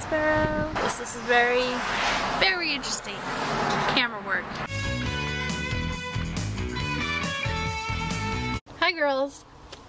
Greensboro. This is very, very interesting camera work. Hi girls,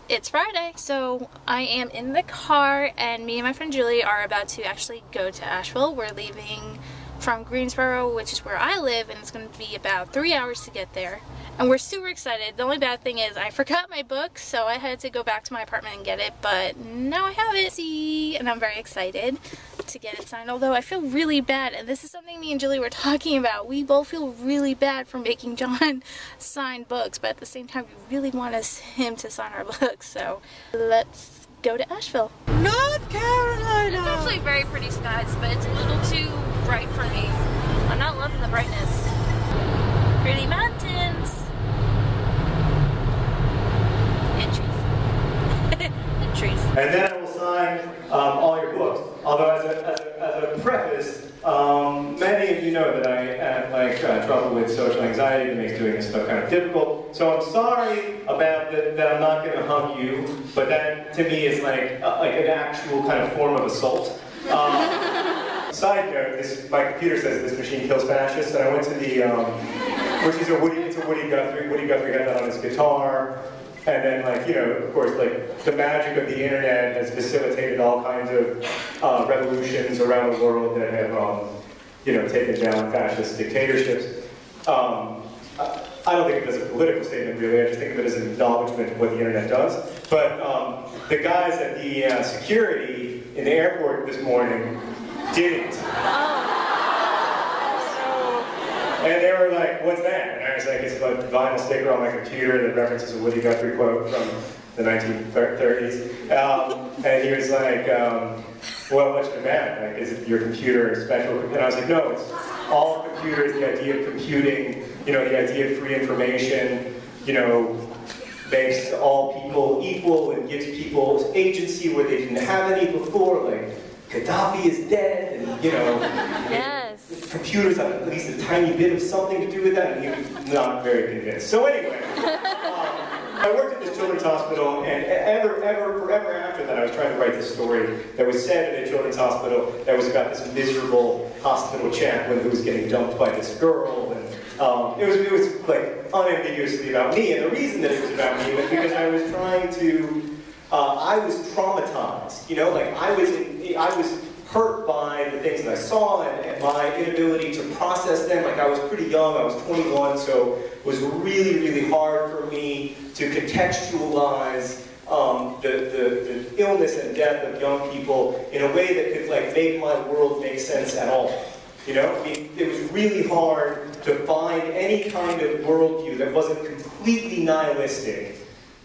it's Friday, so I am in the car and me and my friend Julie are about to actually go to Asheville. We're leaving from Greensboro, which is where I live, and it's going to be about 3 hours to get there. And we're super excited. The only bad thing is I forgot my book, so I had to go back to my apartment and get it, but now I have it. See, and I'm very excited to get it signed, although I feel really bad, and this is something me and Julie were talking about. We both feel really bad for making John sign books, but at the same time we really want him to sign our books, so let's go to Asheville. North Carolina! It's actually very pretty skies, but it's a little too bright for me. I'm not loving the brightness. Pretty mountains. And trees. And trees. And then I will sign all your books. Although as a preface, many of you know that I have trouble with social anxiety that makes doing this stuff kind of difficult. So I'm sorry about that I'm not going to hug you, but that to me is like an actual kind of form of assault. Side note, my computer says this machine kills fascists, and I went to the, which is it's a Woody Guthrie. Woody Guthrie got that on his guitar, and then of course, the magic of the internet has facilitated all kinds of revolutions around the world that have, taken down fascist dictatorships. I don't think of it as a political statement, really. I just think of it as an acknowledgement of what the internet does. But the guys at the security in the airport this morning didn't. And they were like, "What's that?" And I was like, "It's a vinyl sticker on my computer that references a Woody Guthrie quote from the 1930s." And he was like, "Well, what's the matter? Like, is it your computer special?" And I was like, "No, it's all computers. The idea of computing, the idea of free information, makes all people equal and gives people agency where they didn't have any before. Like, Gaddafi is dead, and Yes. computers have at least a tiny bit of something to do with that," and he was not very convinced. So anyway, I worked at this children's hospital, and forever after that, I was trying to write this story that was set in a children's hospital that was about this miserable hospital chaplain who was getting dumped by this girl, and it was like unambiguously about me. And the reason that it was about me was because I was trying to. I was traumatized, I was hurt by the things that I saw and my inability to process them. Like, I was pretty young, I was 21, so it was really, really hard for me to contextualize the illness and death of young people in a way that could make my world make sense at all. It was really hard to find any kind of worldview that wasn't completely nihilistic,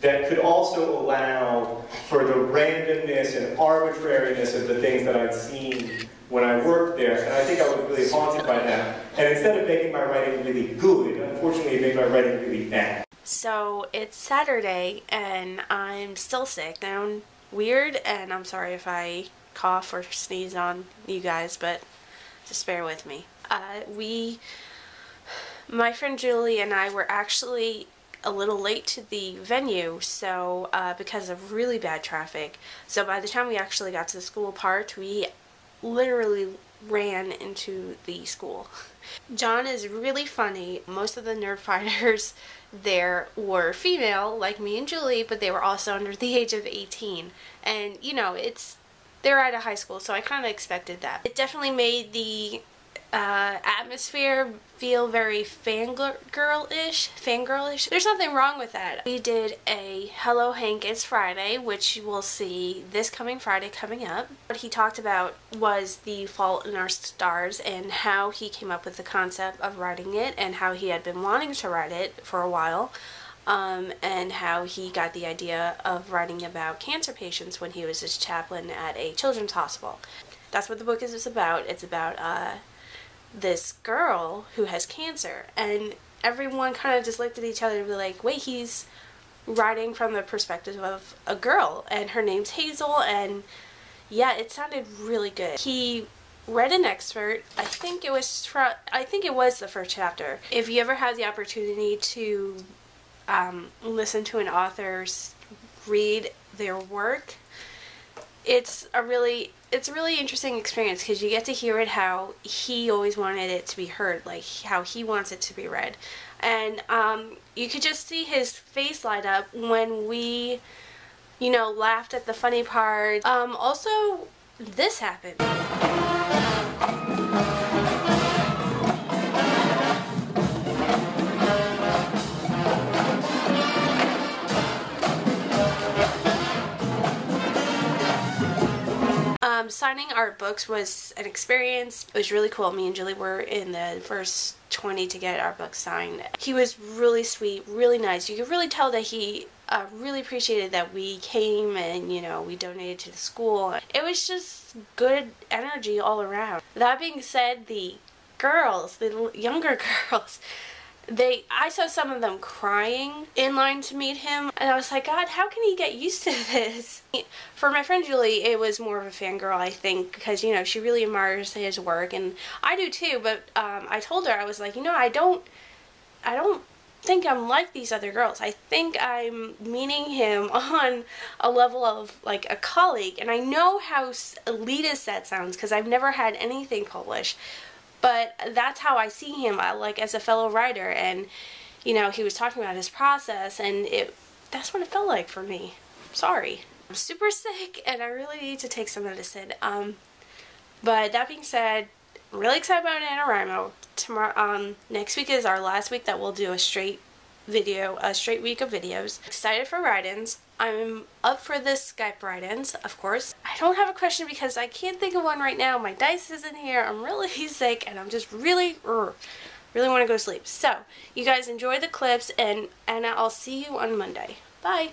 that could also allow for the randomness and arbitrariness of the things that I'd seen when I worked there. And I think I was really haunted by that. And instead of making my writing really good, unfortunately it made my writing really bad. So it's Saturday and I'm still sick. Sound weird, and I'm sorry if I cough or sneeze on you guys, but just bear with me. My friend Julie and I were actually a little late to the venue, so because of really bad traffic. So by the time we actually got to the school part, we literally ran into the school. John is really funny. Most of the nerd fighters there were female, like me and Julie, but they were also under the age of 18. And they're at a high school, so I kind of expected that. It definitely made the atmosphere feel very fangirl-ish. There's nothing wrong with that. We did a Hello Hank, It's Friday, which you will see this coming Friday coming up. What he talked about was The Fault in Our Stars and how he came up with the concept of writing it and how he had been wanting to write it for a while. And how he got the idea of writing about cancer patients when he was a chaplain at a children's hospital. That's what the book is about. It's about this girl who has cancer, and everyone kind of just looked at each other and be like, wait, he's writing from the perspective of a girl, and her name's Hazel, and yeah, it sounded really good. He read an excerpt. I think it was the first chapter. If you ever have the opportunity to listen to an author read their work, it's it's a really interesting experience because you get to hear it how he always wanted it to be heard, like how he wants it to be read. And you could just see his face light up when we, you know, laughed at the funny part. Also, this happened. Signing our books was an experience. It was really cool. Me and Julie were in the first 20 to get our books signed. He was really sweet, really nice. You could really tell that he really appreciated that we came and, you know, we donated to the school. It was just good energy all around. That being said, the girls, the younger girls, I saw some of them crying in line to meet him, and I was like, God, how can he get used to this? For my friend Julie, it was more of a fangirl, I think, because, you know, she really admires his work, and I do too, but I told her, I was like, you know, I don't think I'm like these other girls. I think I'm meeting him on a level of, like, a colleague, and I know how elitist that sounds, because I've never had anything published. But that's how I see him, like, as a fellow writer. And, you know, he was talking about his process, and that's what it felt like for me. Sorry. I'm super sick, and I really need to take some medicine. But that being said, I'm really excited about NaNoWriMo. Tomorrow, next week is our last week that we'll do a straight week of videos. Excited for write-ins. I'm up for this Skype write-ins, of course. I don't have a question because I can't think of one right now. My dice isn't here. I'm really sick, and I'm just really want to go to sleep. So, you guys enjoy the clips, and I'll see you on Monday. Bye!